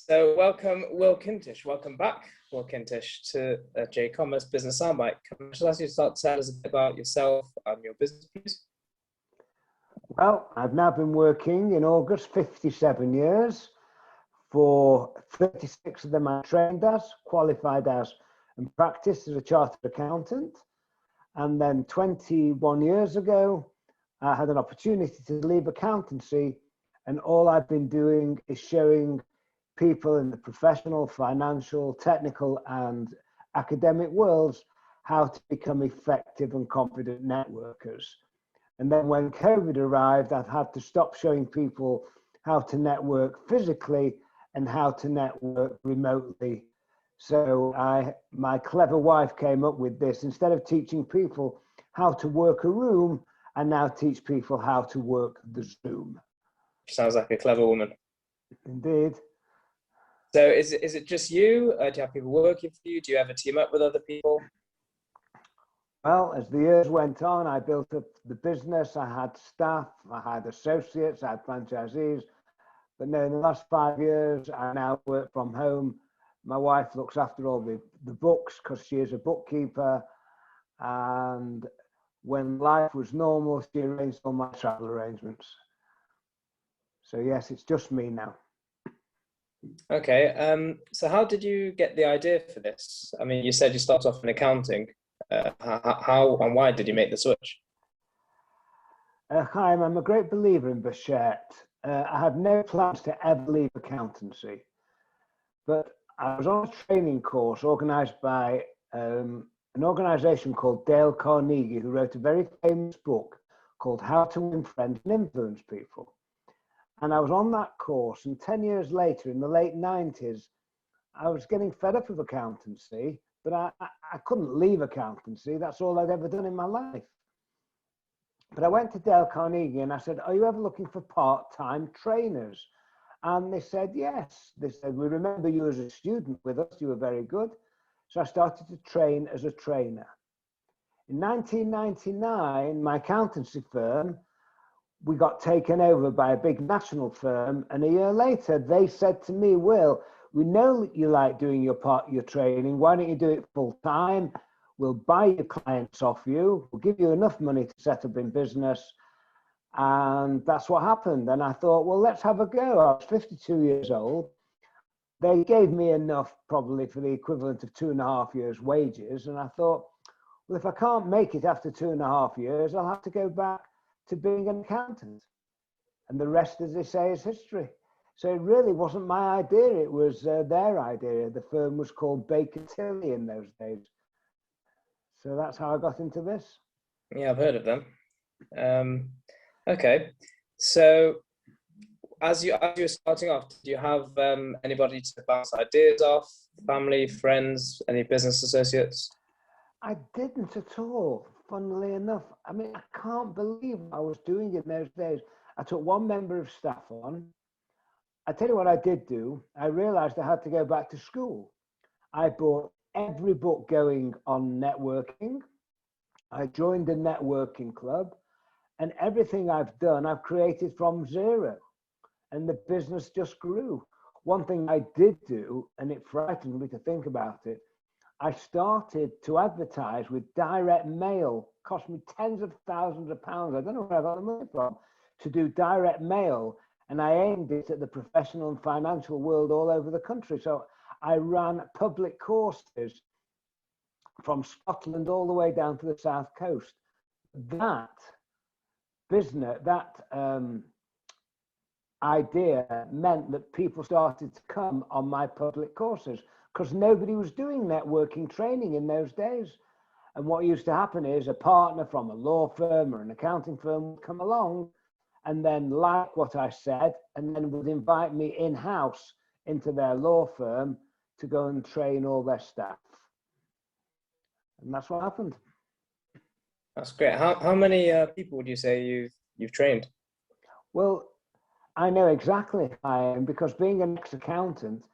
So welcome, Will Kintish. Welcome back, Will Kintish, to J-Commerce Business Soundbite. Can I just ask you to start to tell us a bit about yourself and your business, please? Well, I've now been working in August 57 years. For 36 of them I trained as, qualified as, and practiced as a chartered accountant. And then 21 years ago, I had an opportunity to leave accountancy, and all I've been doing is showing people in the professional, financial, technical, and academic worlds how to become effective and confident networkers. And then when COVID arrived, I've had to stop showing people how to network physically and how to network remotely. So my clever wife came up with this. Instead of teaching people how to work a room, I now teach people how to work the Zoom. Sounds like a clever woman. Indeed. So is it just you? Do you have people working for you? Do you ever team up with other people? Well, as the years went on, I built up the business. I had staff, I had associates, I had franchisees. But no, in the last 5 years, I now work from home. My wife looks after all the books because she is a bookkeeper. And when life was normal, she arranged all my travel arrangements. So yes, it's just me now. Okay. So how did you get the idea for this? I mean, you said you started off in accounting. How and why did you make the switch? Hi, I'm a great believer in Bachette. I had no plans to ever leave accountancy, but I was on a training course organised by an organisation called Dale Carnegie, who wrote a very famous book called How to Win Friends and Influence People. And I was on that course, and 10 years later, in the late 90s, I was getting fed up with accountancy, but I couldn't leave accountancy. That's all I'd ever done in my life. But I went to Dale Carnegie and I said, are you ever looking for part-time trainers? And they said, yes. They said, we remember you as a student with us. You were very good. So I started to train as a trainer. In 1999, my accountancy firm, we got taken over by a big national firm. And a year later, they said to me, Will, we know that you like doing your training. Why don't you do it full time? We'll buy your clients off you. We'll give you enough money to set up in business. And that's what happened. And I thought, well, let's have a go. I was 52 years old. They gave me enough probably for the equivalent of 2.5 years wages. And I thought, well, if I can't make it after 2.5 years, I'll have to go back to being an accountant. And the rest, as they say, is history. So it really wasn't my idea. It was their idea. The firm was called Baker Tilly in those days. So that's how I got into this. Yeah, I've heard of them. Okay. So as you were starting off, did you have anybody to bounce ideas off? Family, friends, any business associates? I didn't at all, funnily enough. I mean, I can't believe what I was doing in those days. I took one member of staff on. I tell you what I did do. I realized I had to go back to school. I bought every book going on networking. I joined a networking club, and everything I've done, I've created from zero, and the business just grew. One thing I did do, and it frightened me to think about it, I started to advertise with direct mail. Cost me tens of thousands of pounds. I don't know where I got the money from to do direct mail, and I aimed it at the professional and financial world all over the country. So I ran public courses from Scotland all the way down to the south coast. That business, that idea meant that people started to come on my public courses because nobody was doing networking training in those days. And what used to happen is a partner from a law firm or an accounting firm would come along and then like what I said, and then would invite me in-house into their law firm to go and train all their staff. And that's what happened. That's great. How many people would you say you've trained? Well, I know exactly I am, because being an ex-accountant,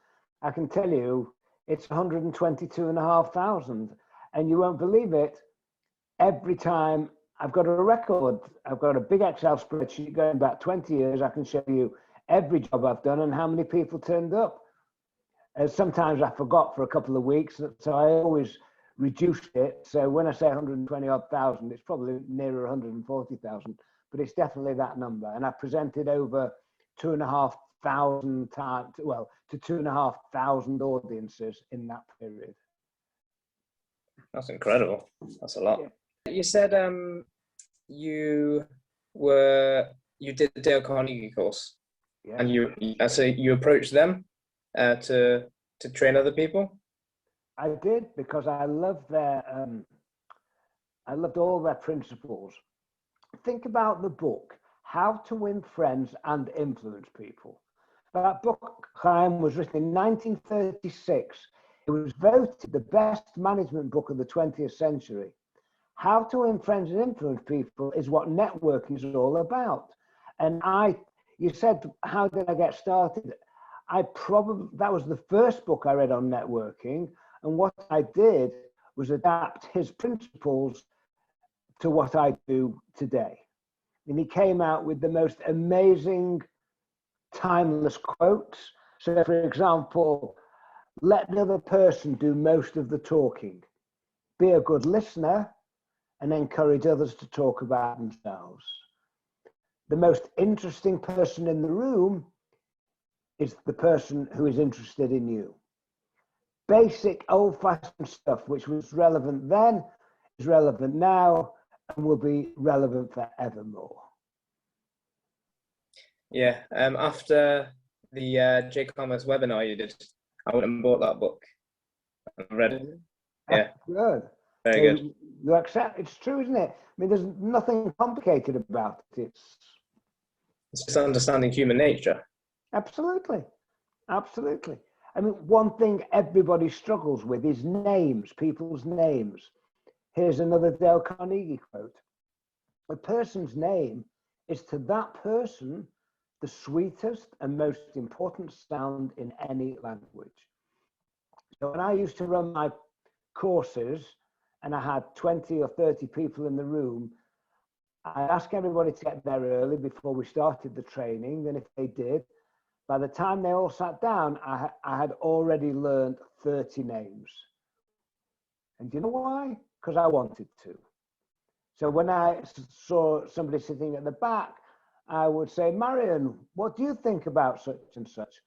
I can tell you it's 122,500. And you won't believe it, every time I've got a record, I've got a big Excel spreadsheet going back 20 years, I can show you every job I've done and how many people turned up. Sometimes I forgot for a couple of weeks, so I always reduced it. So when I say 120 odd thousand, it's probably nearer 140,000, but it's definitely that number. And I presented over 2,500 times, well, to 2,500 audiences in that period. That's incredible. That's a lot. Yeah. You said you did the Dale Carnegie course, Yeah. and so you approached them to train other people. I did, because I loved I loved all their principles. Think about the book, How to Win Friends and Influence People. That book, Chaim, was written in 1936. It was voted the best management book of the 20th century. How to Win Friends and Influence People is what networking is all about. And you said, how did I get started? That was the first book I read on networking. And what I did was adapt his principles to what I do today. And he came out with the most amazing, timeless quotes. So, for example, let the other person do most of the talking. Be a good listener and encourage others to talk about themselves. The most interesting person in the room is the person who is interested in you. Basic old-fashioned stuff, which was relevant then, is relevant now, and will be relevant forevermore. Yeah. After the J-commerce webinar you did, I went and bought that book and read it. Yeah. Good. Very good. You accept it's true, isn't it? I mean, there's nothing complicated about it. It's just understanding human nature. Absolutely. Absolutely. I mean, one thing everybody struggles with is names, people's names. Here's another Dale Carnegie quote. A person's name is to that person the sweetest and most important sound in any language. So when I used to run my courses and I had 20 or 30 people in the room, I'd ask everybody to get there early before we started the training. And if they did, by the time they all sat down, I had already learned 30 names. And do you know why? Because I wanted to. So when I saw somebody sitting at the back, I would say, Marion, what do you think about such and such?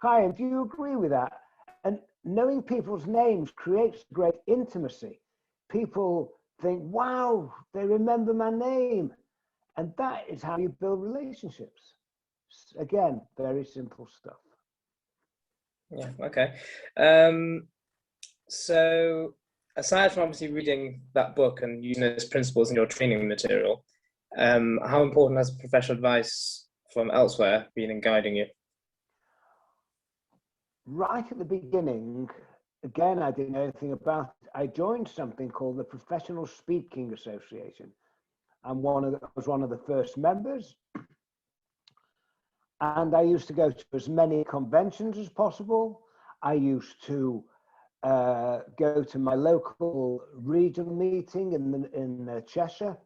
Chaim, do you agree with that? And knowing people's names creates great intimacy. People think, wow, they remember my name. And that is how you build relationships. Again, very simple stuff. Yeah, okay. So aside from obviously reading that book and using those principles in your training material, how important has professional advice from elsewhere been in guiding you? Right at the beginning, again, I didn't know anything about it. I joined something called the Professional Speaking Association. I was one of the first members. And I used to go to as many conventions as possible. I used to go to my local regional meeting in Cheshire,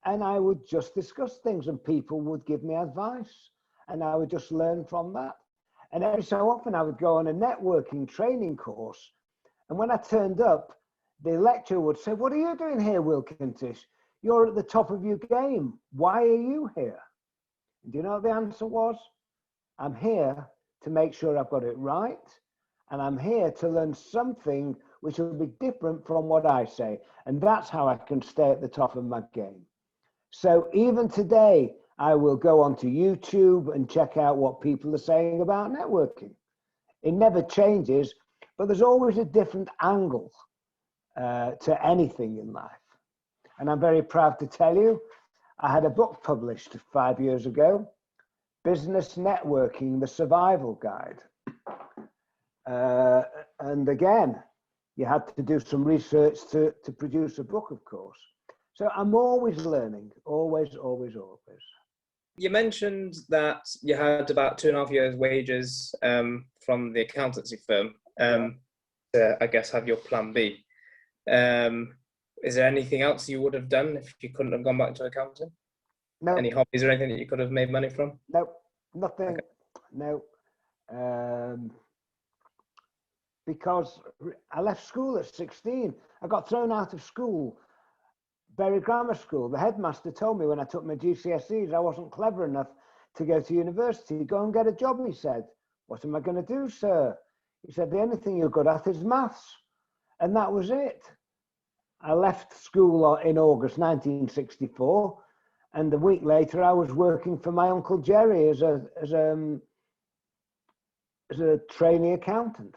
and I would just discuss things and people would give me advice and I would just learn from that. And every so often I would go on a networking training course, and when I turned up, the lecturer would say, what are you doing here, Will Kintish? You're at the top of your game. Why are you here? And do you know what the answer was? I'm here to make sure I've got it right, and I'm here to learn something which will be different from what I say. And that's how I can stay at the top of my game. So even today, I will go onto YouTube and check out what people are saying about networking. It never changes, but there's always a different angle to anything in life. And I'm very proud to tell you, I had a book published 5 years ago, Business Networking, the Survival Guide. And again, you had to do some research to produce a book, of course. So I'm always learning, always, always, always. You mentioned that you had about 2.5 years wages from the accountancy firm to, I guess, have your plan B. Is there anything else you would have done if you couldn't have gone back to accounting? No. Any hobbies or anything that you could have made money from? No, nothing. Okay. No. because I left school at 16. I got thrown out of school, Bury Grammar School. The headmaster told me when I took my GCSEs I wasn't clever enough to go to university. Go and get a job, he said. What am I going to do, sir? He said, the only thing you're good at is maths. And that was it. I left school in August 1964, and a week later I was working for my Uncle Jerry as a trainee accountant.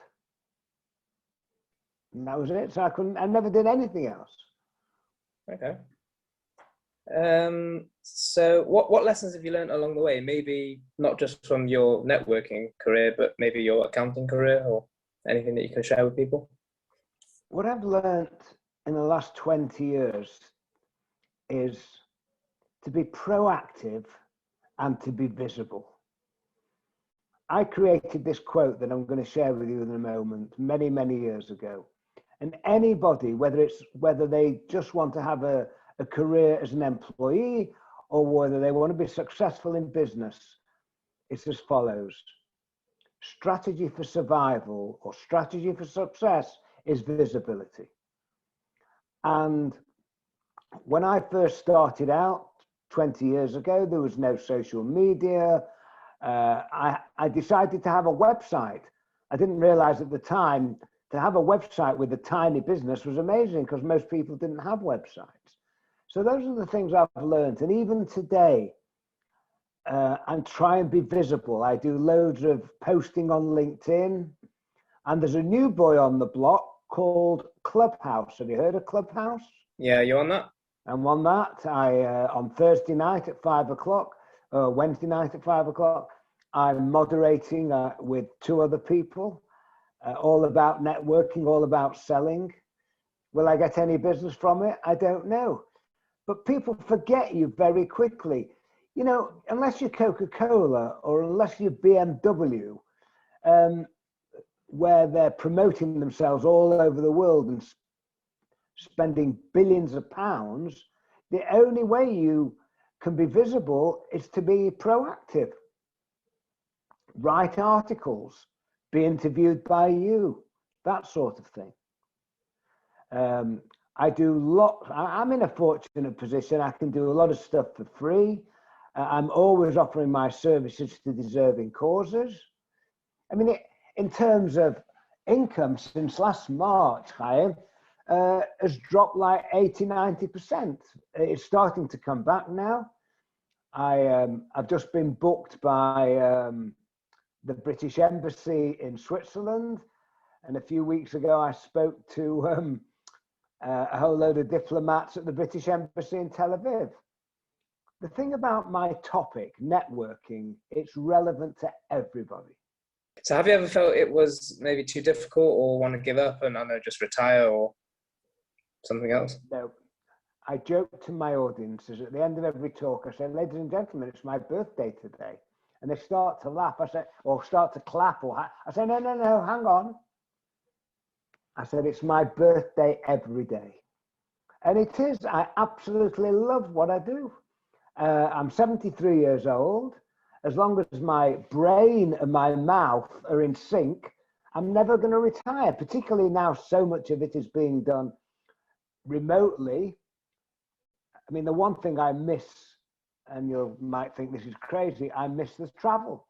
And that was it. So I never did anything else. Okay. So what lessons have you learned along the way? Maybe not just from your networking career, but maybe your accounting career, or anything that you can share with people? What I've learned in the last 20 years is to be proactive and to be visible. I created this quote that I'm going to share with you in a moment, many, many years ago. And anybody, whether they just want to have a career as an employee or whether they want to be successful in business, it's as follows. Strategy for survival or strategy for success is visibility. And when I first started out 20 years ago, there was no social media. I decided to have a website. I didn't realize at the time to have a website with a tiny business was amazing because most people didn't have websites. So those are the things I've learned. And even today, and try and be visible. I do loads of posting on LinkedIn. And there's a new boy on the block called Clubhouse. Have you heard of Clubhouse? Yeah, you on that? I'm on that. On Thursday night at 5 o'clock, Wednesday night at 5 o'clock, I'm moderating with 2 other people, all about networking, all about selling. Will I get any business from it? I don't know. But people forget you very quickly. You know, unless you're Coca-Cola or unless you're BMW, where they're promoting themselves all over the world and spending billions of pounds, the only way you can be visible is to be proactive. Write articles, be interviewed by you, that sort of thing. I do lots. I'm in a fortunate position. I can do a lot of stuff for free. I'm always offering my services to deserving causes. I mean, in terms of income since last March, Chaim, has dropped like 80–90%. It's starting to come back now. I've just been booked by the British Embassy in Switzerland, and a few weeks ago I spoke to a whole load of diplomats at the British Embassy in Tel Aviv. The thing about my topic, networking, it's relevant to everybody. So have you ever felt it was maybe too difficult or want to give up and, I don't know, just retire or something else? No. I joke to my audiences at the end of every talk, I say, ladies and gentlemen, it's my birthday today. And they start to laugh, I say, or start to clap, or I say, no, hang on. I said, it's my birthday every day. And it is, I absolutely love what I do. I'm 73 years old. As long as my brain and my mouth are in sync, I'm never going to retire, particularly now so much of it is being done remotely. I mean, the one thing I miss, and you might think this is crazy, I miss the travel.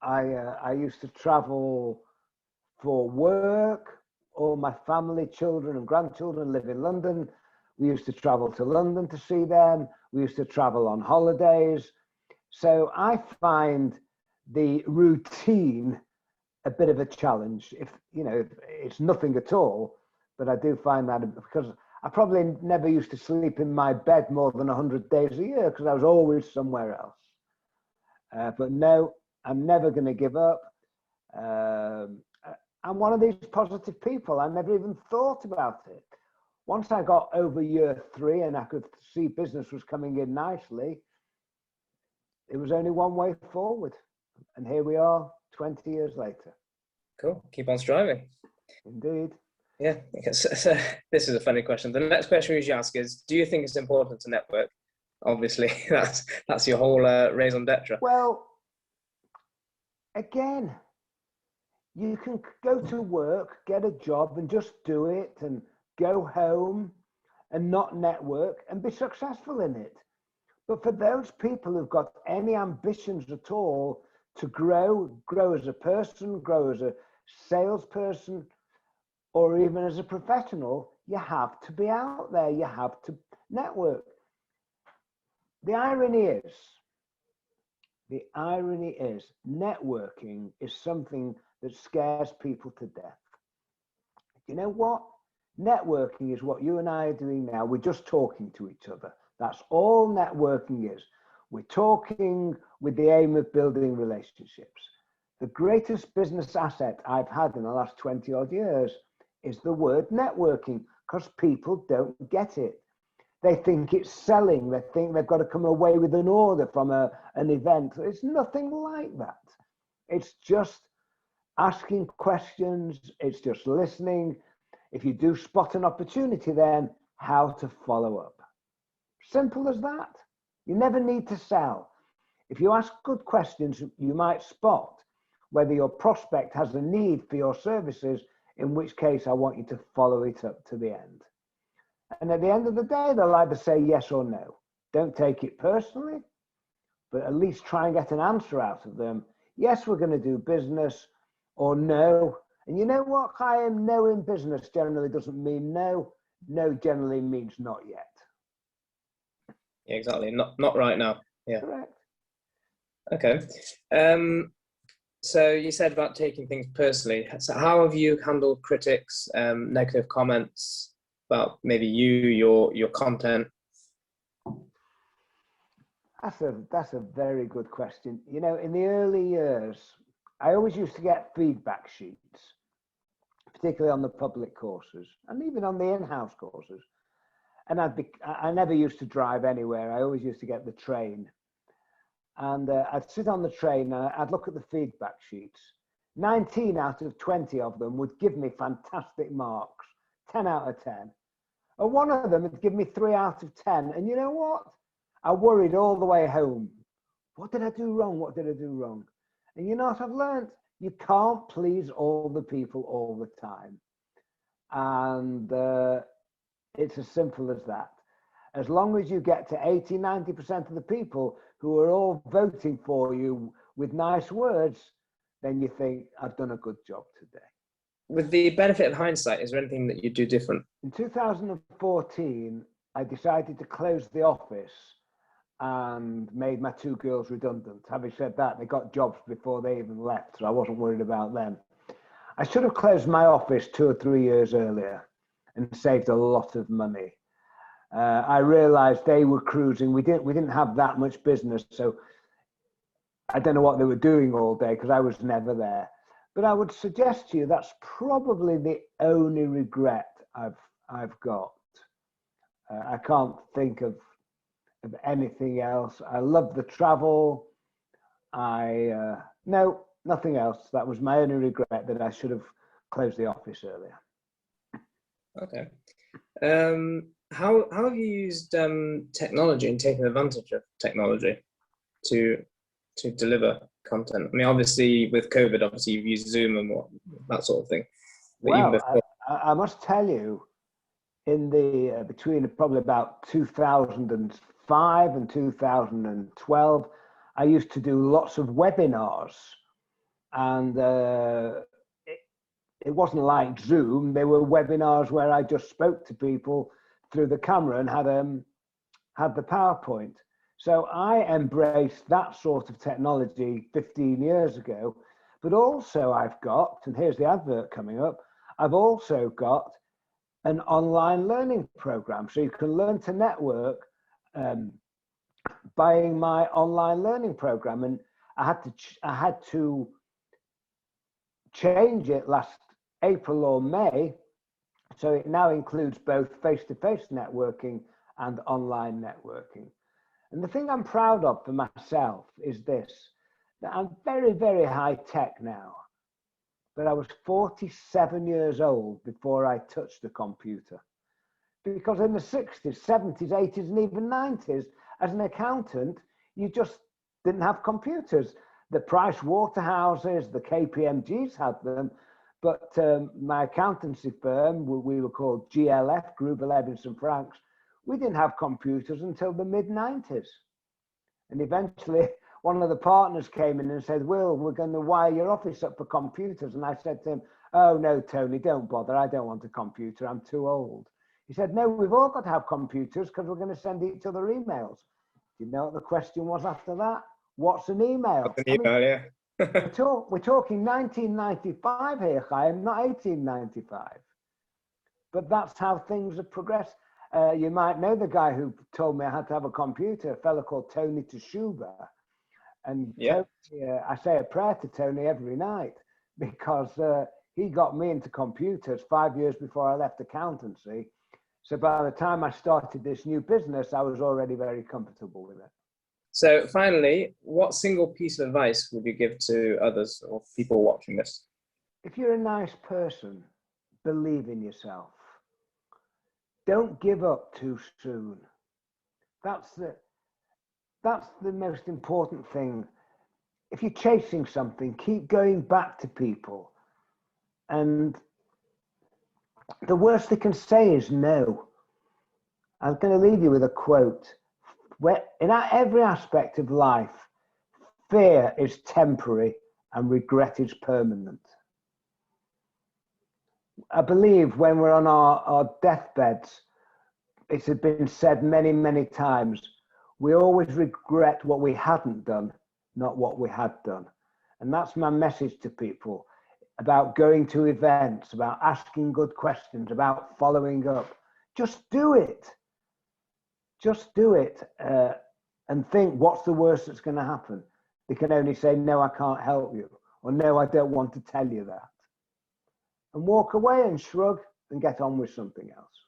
I used to travel for work. All my family, children and grandchildren live in London. We used to travel to London to see them. We used to travel on holidays. So I find the routine a bit of a challenge. If it's nothing at all, but I do find that because I probably never used to sleep in my bed more than 100 days a year because I was always somewhere else. But no, I'm never going to give up. I'm one of these positive people. I never even thought about it. Once I got over year 3 and I could see business was coming in nicely, it was only one way forward. And here we are 20 years later. Cool. Keep on striving. Indeed. Yeah. So this is a funny question. The next question we usually ask is, do you think it's important to network? Obviously, that's your whole raison d'etre. Well, again, You can go to work, get a job and just do it and go home and not network and be successful in it. But for those people who've got any ambitions at all to grow as a person, grow as a salesperson, or even as a professional, you have to be out there. You have to network. The irony is networking is something that scares people to death. You know what? Networking is what you and I are doing now. We're just talking to each other. That's all networking is. We're talking with the aim of building relationships. The greatest business asset I've had in the last 20 odd years is the word networking, because people don't get it. They think it's selling. They think they've got to come away with an order from an event. It's nothing like that. It's just asking questions. It's just listening. If you do spot an opportunity, then how to follow up. Simple as that. You never need to sell. If you ask good questions, you might spot whether your prospect has a need for your services, in which case I want you to follow it up to the end. And at the end of the day, they'll either say yes or no. Don't take it personally, but at least try and get an answer out of them. Yes, we're going to do business, or no. And you know what, Chaim? No in business generally doesn't mean no. No generally means not yet. Yeah, exactly. Not right now. Yeah. Correct. Okay. So you said about taking things personally. So how have you handled critics, negative comments about maybe your content? That's a very good question. You know, in the early years, I always used to get feedback sheets, particularly on the public courses and even on the in-house courses. And I never used to drive anywhere. I always used to get the train. And I'd sit on the train and I'd look at the feedback sheets. 19 out of 20 of them would give me fantastic marks, 10 out of 10. And one of them would give me 3 out of 10. And you know what? I worried all the way home. What did I do wrong? What did I do wrong? And you know what I've learned? You can't please all the people all the time. And it's as simple as that. As long as you get to 80, 90% of the people who are all voting for you with nice words, then you think, I've done a good job today. With the benefit of hindsight, is there anything that you do different? In 2014, I decided to close the office and made my 2 girls redundant. Having said that, they got jobs before they even left, so I wasn't worried about them. I should have closed my office 2 or 3 years earlier and saved a lot of money. I realized they were cruising. We didn't have that much business, so I don't know what they were doing all day because I was never there. But I would suggest to you that's probably the only regret I've got. I can't think of anything else. I love the travel. No, nothing else. That was my only regret, that I should have closed the office earlier. Okay. How have you used technology and taken advantage of technology to deliver content? I mean, obviously with COVID, obviously you've used Zoom and that sort of thing. But well, even before... I must tell you, in the between probably about 2005 and 2012, I used to do lots of webinars, and it wasn't like Zoom. They were webinars where I just spoke to people through the camera and had the PowerPoint. So I embraced that sort of technology 15 years ago. But also I've got, and here's the advert coming up, I've also got an online learning program. So you can learn to network buying my online learning program. And I had to change it last April or May. So it now includes both face-to-face networking and online networking. And the thing I'm proud of for myself is this, that I'm very, very high tech now, but I was 47 years old before I touched a computer. Because in the 60s, 70s, 80s, and even 90s, as an accountant, you just didn't have computers. The Price Waterhouses, the KPMGs had them, but my accountancy firm, we were called GLF, Group Levinson Franks, we didn't have computers until the mid-90s. And eventually, one of the partners came in and said, Will, we're going to wire your office up for computers. And I said to him, oh, no, Tony, don't bother. I don't want a computer. I'm too old. He said, no, we've all got to have computers because we're going to send each other emails. Do you know what the question was after that? What's an email? What's an email, yeah. We're talking 1995 here, Chaim, not 1895. But that's how things have progressed. You might know the guy who told me I had to have a computer, a fellow called Tony Teshuba. And Yeah. Tony, I say a prayer to Tony every night because he got me into computers 5 years before I left accountancy. So by the time I started this new business, I was already very comfortable with it. So finally, what single piece of advice would you give to others or people watching this? If you're a nice person, believe in yourself. Don't give up too soon. That's the most important thing. If you're chasing something, keep going back to people. And the worst they can say is no. I'm going to leave you with a quote. Where, in every aspect of life, fear is temporary and regret is permanent. I believe when we're on our deathbeds, it has been said many, many times, we always regret what we hadn't done, not what we had done. And that's my message to people about going to events, about asking good questions, about following up. Just do it. Just do it and think, what's the worst that's going to happen? They can only say, no, I can't help you, or no, I don't want to tell you that. And walk away and shrug and get on with something else.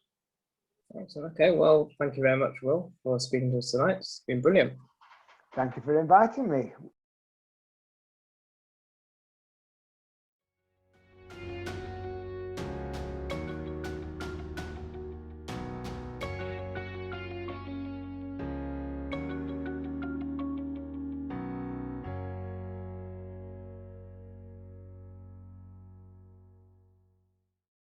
Excellent. Okay, well, thank you very much, Will, for speaking to us tonight. It's been brilliant. Thank you for inviting me.